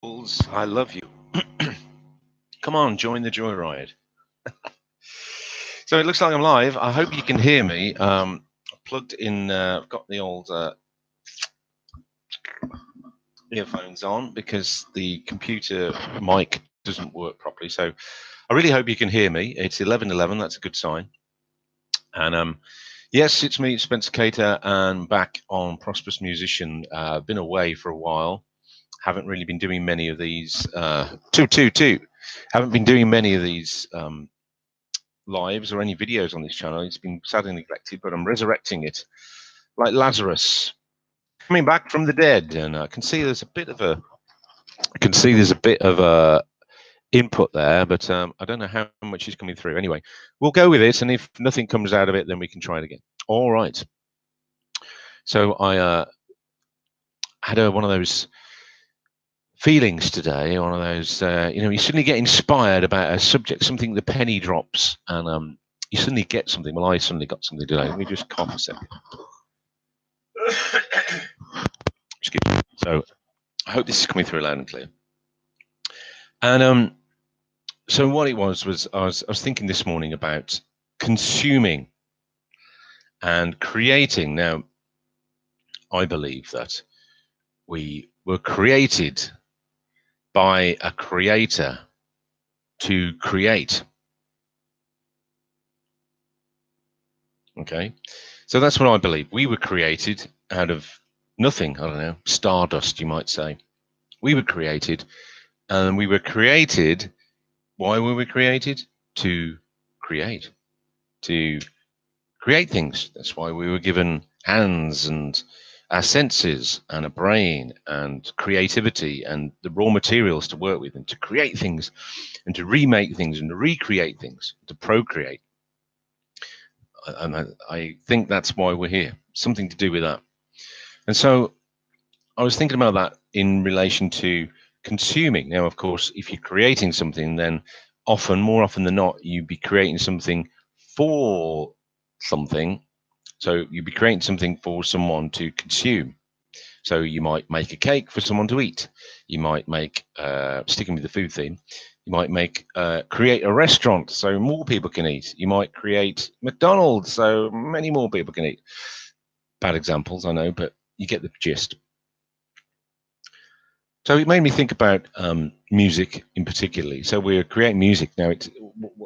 Bulls, I love you. Come on, join the joyride. So it looks like I'm live. I hope you can hear me. I've plugged in. I've got the old earphones on because the computer mic doesn't work properly. So I really hope you can hear me. It's 11:11. That's a good sign. And yes, it's me, Spencer Cater, and back on Prosperous Musician. Been away for a while. Haven't really been doing many of these. Two. Haven't been doing many of these lives or any videos on this channel. It's been sadly neglected, but I'm resurrecting it like Lazarus, coming back from the dead. And I can see there's a bit of a input there, but I don't know how much is coming through. Anyway, we'll go with it, and if nothing comes out of it, then we can try it again. All right. So I had one of those feelings today, one of those, you suddenly get inspired about a subject, something, the penny drops, and you suddenly get something. Well, I suddenly got something today. Let me just cough a second. Excuse me. So I hope this is coming through loud and clear. And so what it was I was thinking this morning about consuming and creating. Now, I believe that we were created by a creator to create. Okay, so that's what I believe. We were created out of nothing. I don't know, stardust, you might say. We were created, and we were created. Why were we created? To create, to create things. That's why we were given hands and our senses and a brain and creativity and the raw materials to work with and to create things and to remake things and to recreate things, to procreate. And I think that's why we're here, something to do with that. And so I was thinking about that in relation to consuming. Now, of course, if you're creating something, then more often than not, you'd be creating something for something. So you'd be creating something for someone to consume. So you might make a cake for someone to eat. You might make, sticking with the food theme, you might create a restaurant so more people can eat. You might create McDonald's so many more people can eat. Bad examples, I know, but you get the gist. So it made me think about music in particularly. So we're creating music now.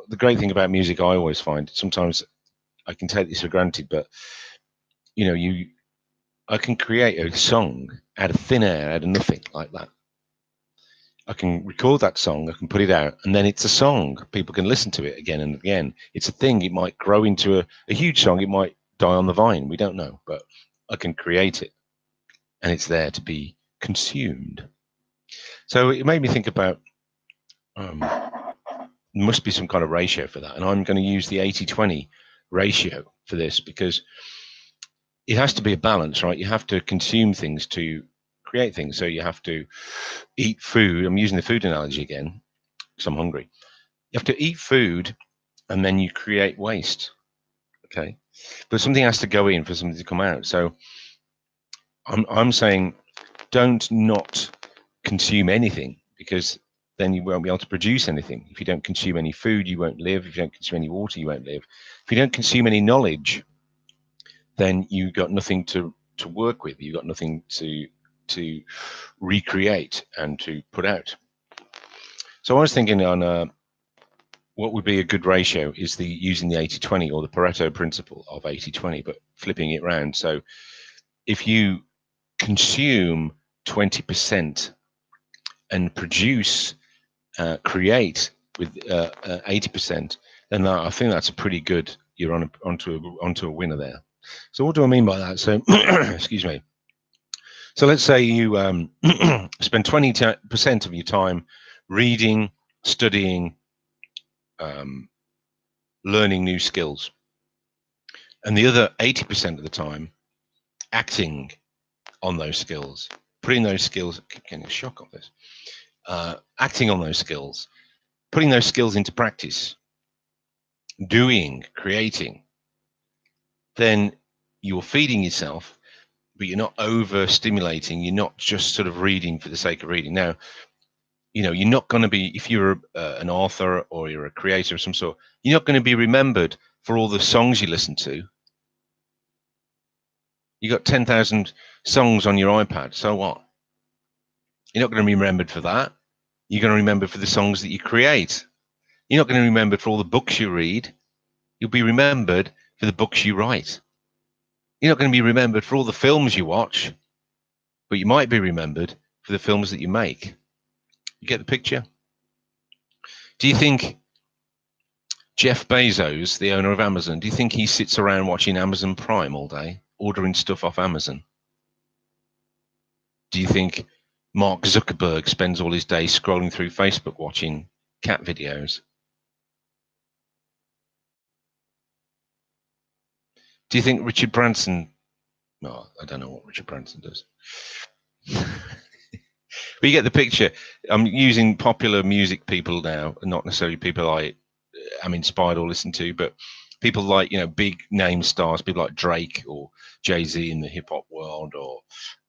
The great thing about music, I always find, sometimes I can take this for granted, but I can create a song out of thin air, out of nothing, like that. I can record that song, I can put it out, and then it's a song. People can listen to it again and again. It's a thing. It might grow into a huge song. It might die on the vine. We don't know, but I can create it, and it's there to be consumed. So it made me think about must be some kind of ratio for that, and I'm going to use the 80-20 ratio for this because it has to be a balance, right? You have to consume things to create things. So you have to eat food. I'm using the food analogy again because I'm hungry. You have to eat food and then you create waste. Okay. But something has to go in for something to come out. So I'm saying don't not consume anything, because then you won't be able to produce anything. If you don't consume any food, you won't live. If you don't consume any water, you won't live. If you don't consume any knowledge, then you got nothing to work with. You got nothing to recreate and to put out. So I was thinking on what would be a good ratio is using the 80-20 or the Pareto principle of 80-20, but flipping it around. So if you consume 20% and create with 80%, then I think that's a pretty good. You're onto a winner there. So what do I mean by that? So excuse me. So let's say you spend 20% of your time reading, studying, learning new skills, and the other 80% of the time acting on those skills, putting those skills, getting a shock on this, acting on those skills, putting those skills into practice, doing, creating, then you're feeding yourself, but you're not overstimulating. You're not just sort of reading for the sake of reading. Now, You're not going to be, if you're an author or you're a creator of some sort, you're not going to be remembered for all the songs you listen to. You got 10,000 songs on your iPad, so what? You're not going to be remembered for that. You're going to remember for the songs that you create. You're not going to be remembered for all the books you read. You'll be remembered for the books you write. You're not going to be remembered for all the films you watch, but you might be remembered for the films that you make. You get the picture? Do you think Jeff Bezos, the owner of Amazon, do you think he sits around watching Amazon Prime all day, ordering stuff off Amazon? Do you think Mark Zuckerberg spends all his day scrolling through Facebook watching cat videos? Do you think Richard Branson? No, I don't know what Richard Branson does. But you get the picture. I'm using popular music people now, not necessarily people I'm inspired or listen to, but people like, big name stars, people like Drake or Jay-Z in the hip hop world, or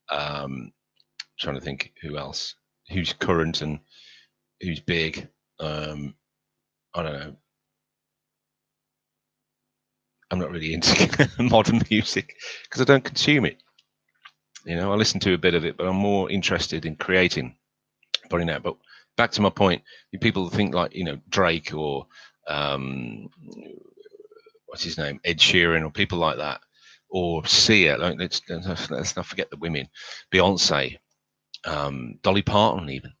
trying to think who else, who's current and who's big. I don't know. I'm not really into modern music because I don't consume it. I listen to a bit of it, but I'm more interested in creating, putting out. But back to my point, people think like, Drake or what's his name, Ed Sheeran, or people like that, or Sia. Like, let's not forget the women, Beyonce, Dolly Parton, even.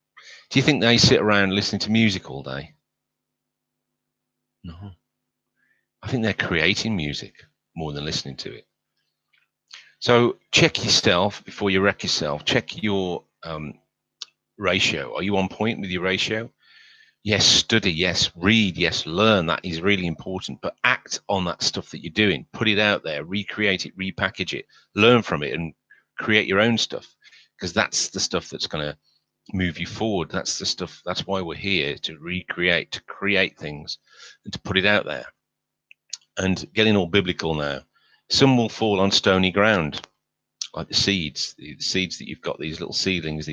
Do you think they sit around listening to music all day? No. I think they're creating music more than listening to it. So check yourself before you wreck yourself. Check your ratio. Are you on point with your ratio? Yes, study. Yes, read. Yes, learn. That is really important. But act on that stuff that you're doing. Put it out there. Recreate it. Repackage it. Learn from it and create your own stuff, because that's the stuff that's going to move you forward. That's the stuff. That's why we're here, to recreate, to create things, and to put it out there. And getting all biblical now, some will fall on stony ground, like the seeds that you've got, these little seedlings,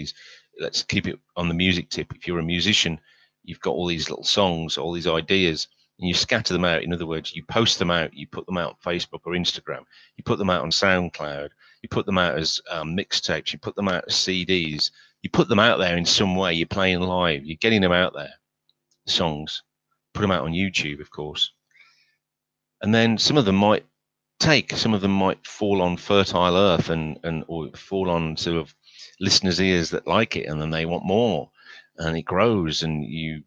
let's keep it on the music tip. If you're a musician, you've got all these little songs, all these ideas, and you scatter them out. In other words, you post them out, you put them out on Facebook or Instagram, you put them out on SoundCloud, you put them out as mixtapes, you put them out as CDs, you put them out there in some way. You're playing live, you're getting them out there, songs, put them out on YouTube, of course. And then some of them might some of them might fall on fertile earth or fall on sort of listeners' ears that like it, and then they want more, and it grows, and you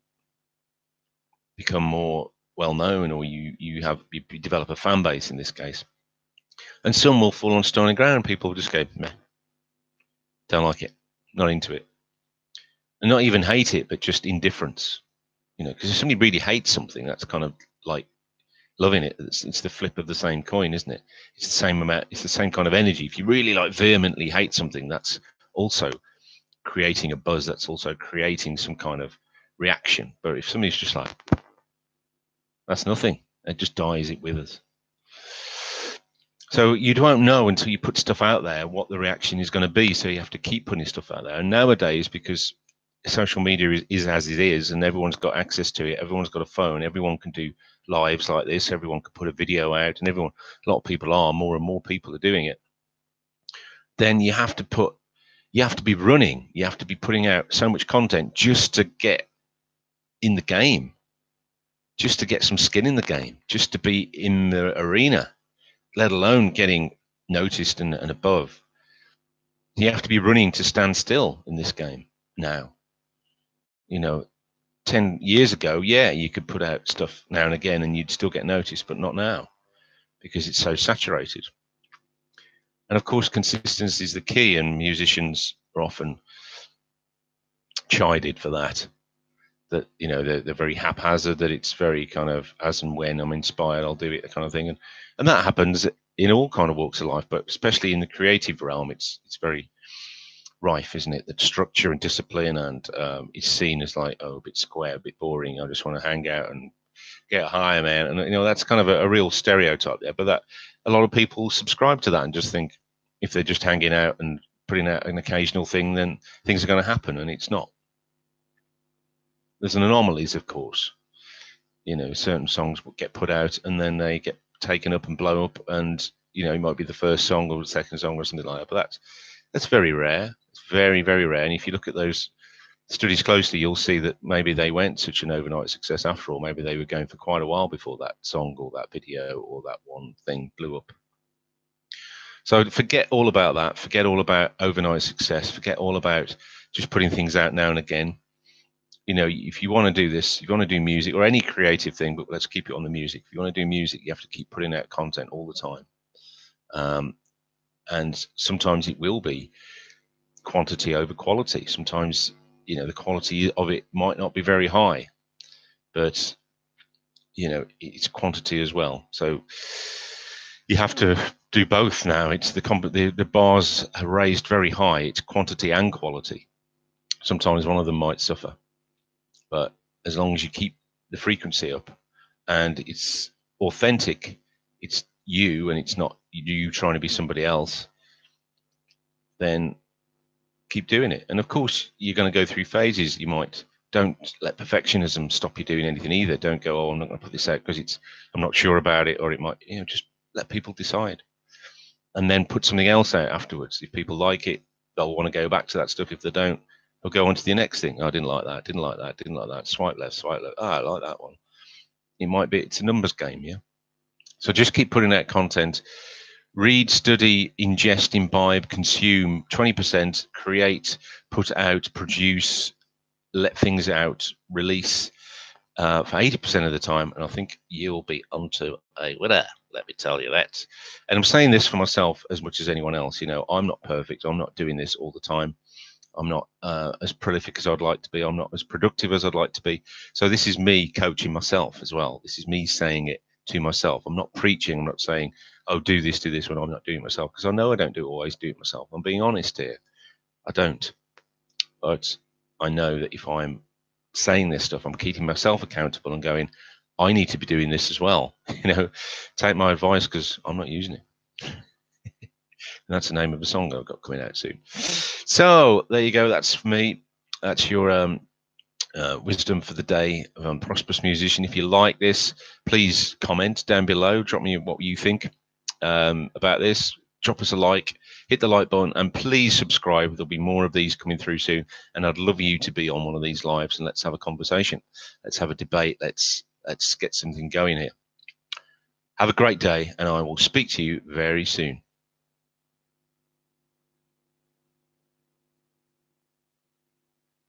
become more well known, or you develop a fan base in this case. And some will fall on stony ground. People just go, meh, don't like it, not into it, and not even hate it, but just indifference. Because if somebody really hates something, that's kind of like loving it. It's the flip of the same coin, isn't it? It's the same amount. It's the same kind of energy. If you really vehemently hate something, that's also creating a buzz. That's also creating some kind of reaction. But if somebody's just like, that's nothing, it just dies it with us. So you don't know until you put stuff out there what the reaction is going to be. So you have to keep putting stuff out there. And nowadays, because social media is as it is, and everyone's got access to it, everyone's got a phone, everyone can do lives like this, everyone can put a video out, and a lot of people more and more people are doing it. Then you have to be running, you have to be putting out so much content just to get in the game, just to get some skin in the game, just to be in the arena, let alone getting noticed and above. You have to be running to stand still in this game now. 10 years ago, yeah, you could put out stuff now and again and you'd still get noticed, but not now, because it's so saturated. And of course, consistency is the key, and musicians are often chided for that. That they're very haphazard, that it's very kind of as and when I'm inspired, I'll do it, that kind of thing. And that happens in all kind of walks of life, but especially in the creative realm, it's very rife, isn't it? That structure and discipline, and it's seen as like, a bit square, a bit boring. I just want to hang out and get high, man. And that's kind of a real stereotype there. But that a lot of people subscribe to that and just think if they're just hanging out and putting out an occasional thing, then things are going to happen, and it's not. there's an anomalies, of course. You know, certain songs will get put out and then they get taken up and blow up, and you know, it might be the first song or the second song or something like that. But that's very rare. It's very, very rare. And if you look at those studies closely, you'll see that maybe they weren't such an overnight success after all. Maybe they were going for quite a while before that song or that video or that one thing blew up. So forget all about that. Forget all about overnight success. Forget all about just putting things out now and again. You know, if you want to do this, if you want to do music or any creative thing, but let's keep it on the music. If you want to do music, you have to keep putting out content all the time. And sometimes it will be quantity over quality. Sometimes, you know, the quality of it might not be very high, but, you know, it's quantity as well. So you have to do both now. It's the bars are raised very high. It's quantity and quality. Sometimes one of them might suffer, but as long as you keep the frequency up and it's authentic, it's you and it's not you trying to be somebody else, then keep doing it. And of course, you're going to go through phases. Don't let perfectionism stop you doing anything either. Don't go, oh, I'm not going to put this out because I'm not sure about it, or it might, you know, just let people decide. And then put something else out afterwards. If people like it, they'll want to go back to that stuff. If they don't, they'll go on to the next thing. Oh, I didn't like that, didn't like that, didn't like that. Swipe left, swipe left. I like that one. It's a numbers game, yeah? So just keep putting out content. Read, study, ingest, imbibe, consume, 20%, create, put out, produce, let things out, release for 80% of the time. And I think you'll be onto a winner. Let me tell you that. And I'm saying this for myself as much as anyone else. You know, I'm not perfect. I'm not doing this all the time. I'm not as prolific as I'd like to be. I'm not as productive as I'd like to be. So this is me coaching myself as well. This is me saying it to myself. I'm not preaching. I'm not saying, oh, do this when I'm not doing it myself, because I know I don't always do it myself. I'm being honest here. I don't. But I know that if I'm saying this stuff, I'm keeping myself accountable and going, I need to be doing this as well. You know, take my advice because I'm not using it. And that's the name of a song I've got coming out soon. So there you go. That's for me. That's your wisdom for the day. Prosperous musician. If you like this, please comment down below. Drop me what you think about this. Drop us a like, hit the like button, and please subscribe. There'll be more of these coming through soon. And I'd love you to be on one of these lives and let's have a conversation. Let's have a debate. Let's get something going here. Have a great day, and I will speak to you very soon.